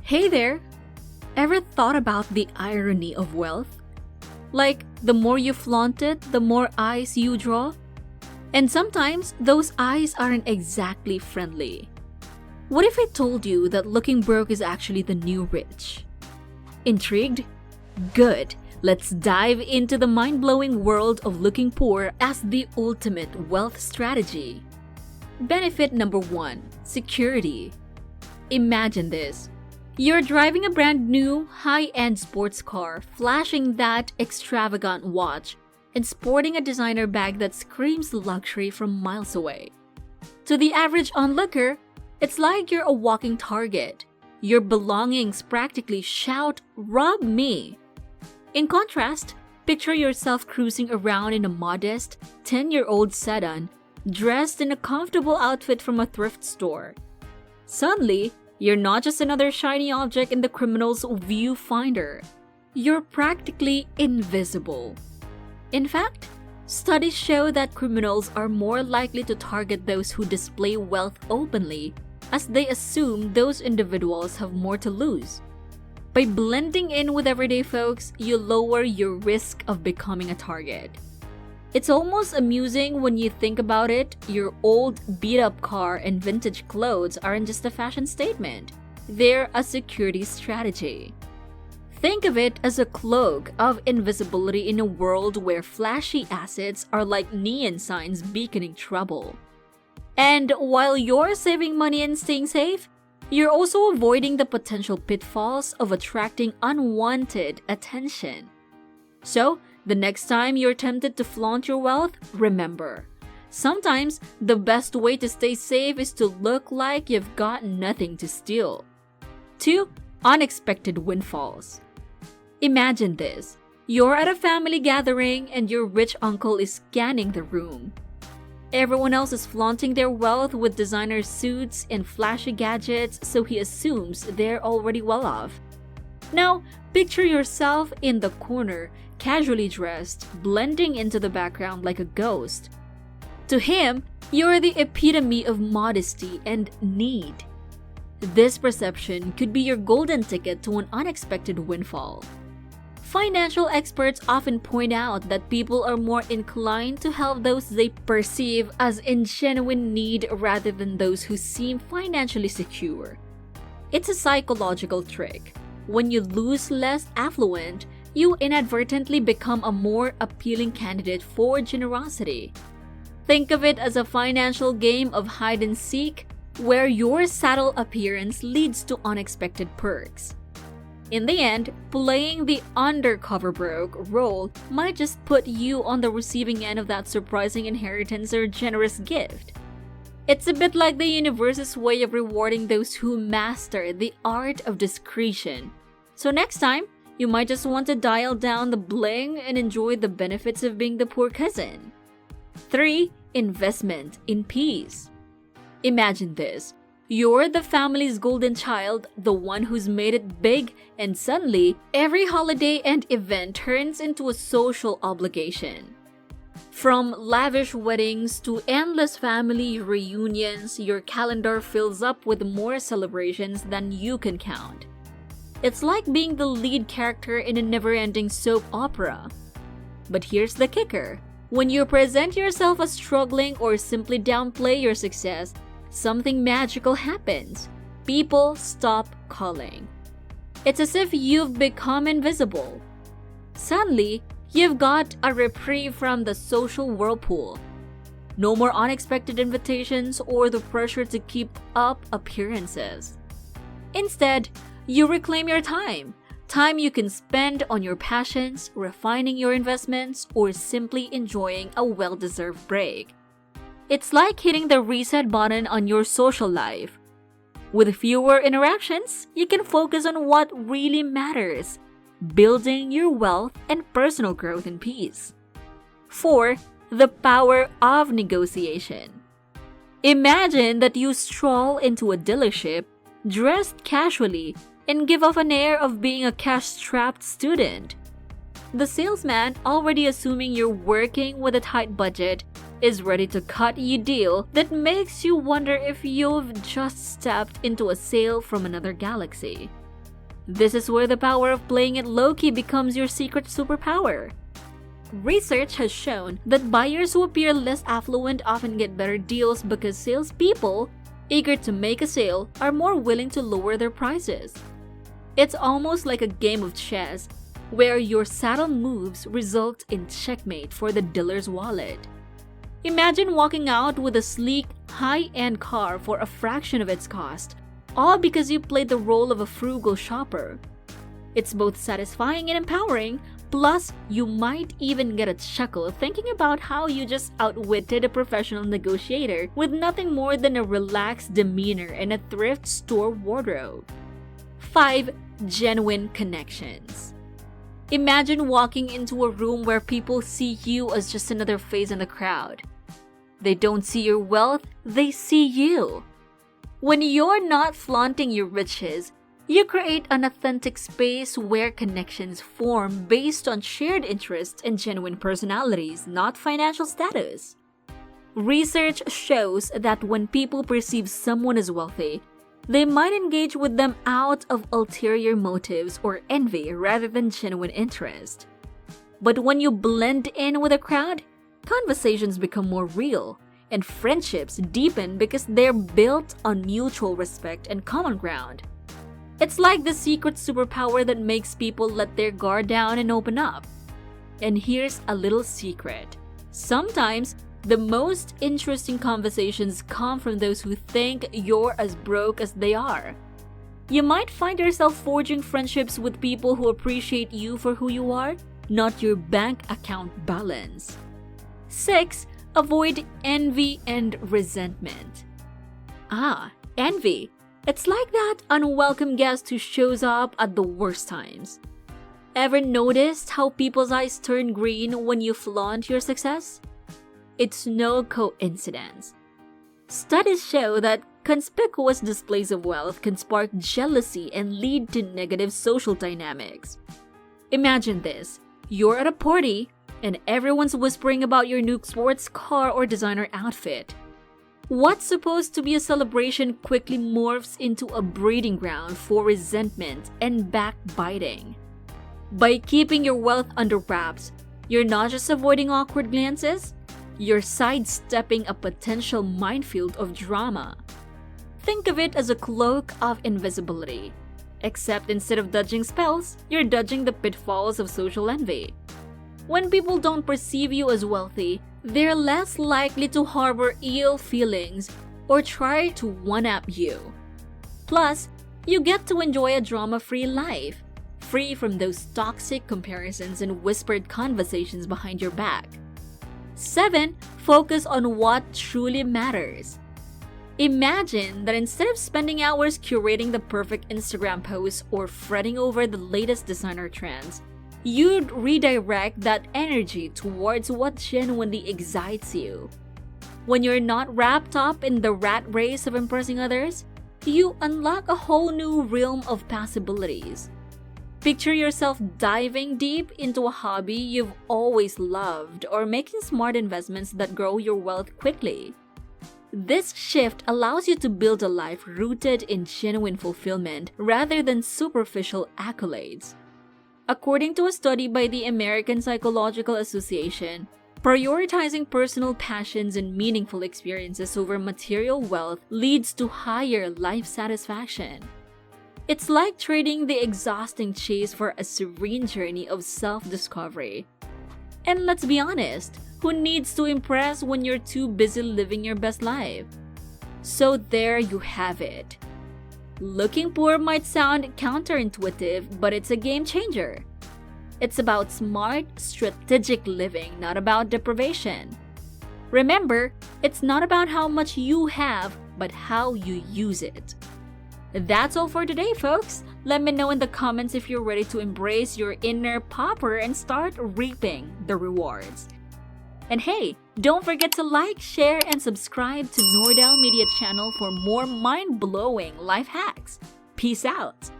Hey there! Ever thought about the irony of wealth? Like, the more you flaunt it, the more eyes you draw? And sometimes, those eyes aren't exactly friendly. What if I told you that looking broke is actually the new rich? Intrigued? Good! Let's dive into the mind-blowing world of looking poor as the ultimate wealth strategy. Benefit number 1. Security. Imagine this. You're driving a brand new, high-end sports car, flashing that extravagant watch, and sporting a designer bag that screams luxury from miles away. To the average onlooker, it's like you're a walking target. Your belongings practically shout, "Rob me!" In contrast, picture yourself cruising around in a modest, 10-year-old sedan, dressed in a comfortable outfit from a thrift store. Suddenly, you're not just another shiny object in the criminal's viewfinder. You're practically invisible. In fact, studies show that criminals are more likely to target those who display wealth openly, as they assume those individuals have more to lose. By blending in with everyday folks, you lower your risk of becoming a target. It's almost amusing when you think about it. Your old beat-up car and vintage clothes aren't just a fashion statement. They're a security strategy. Think of it as a cloak of invisibility in a world where flashy assets are like neon signs beaconing trouble. And while you're saving money and staying safe, you're also avoiding the potential pitfalls of attracting unwanted attention. So, the next time you're tempted to flaunt your wealth, remember, sometimes the best way to stay safe is to look like you've got nothing to steal. 2. Unexpected windfalls. Imagine this. You're at a family gathering and your rich uncle is scanning the room. Everyone else is flaunting their wealth with designer suits and flashy gadgets, so he assumes they're already well off. Now, picture yourself in the corner, casually dressed, blending into the background like a ghost. To him, you're the epitome of modesty and need. This perception could be your golden ticket to an unexpected windfall. Financial experts often point out that people are more inclined to help those they perceive as in genuine need rather than those who seem financially secure. It's a psychological trick. When you lose less affluent, you inadvertently become a more appealing candidate for generosity. Think of it as a financial game of hide and seek, where your subtle appearance leads to unexpected perks. In the end, playing the undercover broke role might just put you on the receiving end of that surprising inheritance or generous gift. It's a bit like the universe's way of rewarding those who master the art of discretion. So next time, you might just want to dial down the bling and enjoy the benefits of being the poor cousin. 3. Investment in peace. Imagine this. You're the family's golden child, the one who's made it big, and suddenly, every holiday and event turns into a social obligation. From lavish weddings to endless family reunions, your calendar fills up with more celebrations than you can count. It's like being the lead character in a never-ending soap opera. But here's the kicker. When you present yourself as struggling or simply downplay your success, something magical happens. People stop calling. It's as if you've become invisible. Suddenly, you've got a reprieve from the social whirlpool. No more unexpected invitations or the pressure to keep up appearances. Instead, you reclaim your time. Time you can spend on your passions, refining your investments, or simply enjoying a well-deserved break. It's like hitting the reset button on your social life. With fewer interactions, you can focus on what really matters, building your wealth and personal growth in peace. 4. The power of negotiation. Imagine that you stroll into a dealership, dressed casually, and give off an air of being a cash-strapped student. The salesman, already assuming you're working with a tight budget, is ready to cut you a deal that makes you wonder if you've just stepped into a sale from another galaxy. This is where the power of playing it low-key becomes your secret superpower. Research has shown that buyers who appear less affluent often get better deals because salespeople, eager to make a sale, are more willing to lower their prices. It's almost like a game of chess, where your subtle moves result in checkmate for the dealer's wallet. Imagine walking out with a sleek, high-end car for a fraction of its cost, all because you played the role of a frugal shopper. It's both satisfying and empowering, plus you might even get a chuckle thinking about how you just outwitted a professional negotiator with nothing more than a relaxed demeanor and a thrift store wardrobe. 5. Genuine connections. Imagine walking into a room where people see you as just another face in the crowd. They don't see your wealth, they see you. When you're not flaunting your riches, you create an authentic space where connections form based on shared interests and genuine personalities, not financial status. Research shows that when people perceive someone as wealthy, they might engage with them out of ulterior motives or envy rather than genuine interest. But when you blend in with a crowd, conversations become more real, and friendships deepen because they're built on mutual respect and common ground. It's like the secret superpower that makes people let their guard down and open up. And here's a little secret. Sometimes, the most interesting conversations come from those who think you're as broke as they are. You might find yourself forging friendships with people who appreciate you for who you are, not your bank account balance. 6. Avoid envy and resentment. Envy. It's like that unwelcome guest who shows up at the worst times. Ever noticed how people's eyes turn green when you flaunt your success? It's no coincidence. Studies show that conspicuous displays of wealth can spark jealousy and lead to negative social dynamics. Imagine this. You're at a party, and everyone's whispering about your new sports car or designer outfit. What's supposed to be a celebration quickly morphs into a breeding ground for resentment and backbiting. By keeping your wealth under wraps, you're not just avoiding awkward glances, you're sidestepping a potential minefield of drama. Think of it as a cloak of invisibility, except instead of dodging spells, you're dodging the pitfalls of social envy. When people don't perceive you as wealthy, they're less likely to harbor ill feelings or try to one-up you. Plus, you get to enjoy a drama-free life, free from those toxic comparisons and whispered conversations behind your back. 7. Focus on what truly matters. Imagine that instead of spending hours curating the perfect Instagram post or fretting over the latest designer trends, you'd redirect that energy towards what genuinely excites you. When you're not wrapped up in the rat race of impressing others, you unlock a whole new realm of possibilities. Picture yourself diving deep into a hobby you've always loved or making smart investments that grow your wealth quickly. This shift allows you to build a life rooted in genuine fulfillment rather than superficial accolades. According to a study by the American Psychological Association, prioritizing personal passions and meaningful experiences over material wealth leads to higher life satisfaction. It's like trading the exhausting chase for a serene journey of self-discovery. And let's be honest, who needs to impress when you're too busy living your best life? So there you have it. Looking poor might sound counterintuitive, but it's a game changer. It's about smart, strategic living, not about deprivation. Remember, it's not about how much you have, but how you use it. That's all for today, folks. Let me know in the comments if you're ready to embrace your inner pauper and start reaping the rewards. And hey, don't forget to like, share, and subscribe to Nordel Media channel for more mind-blowing life hacks. Peace out!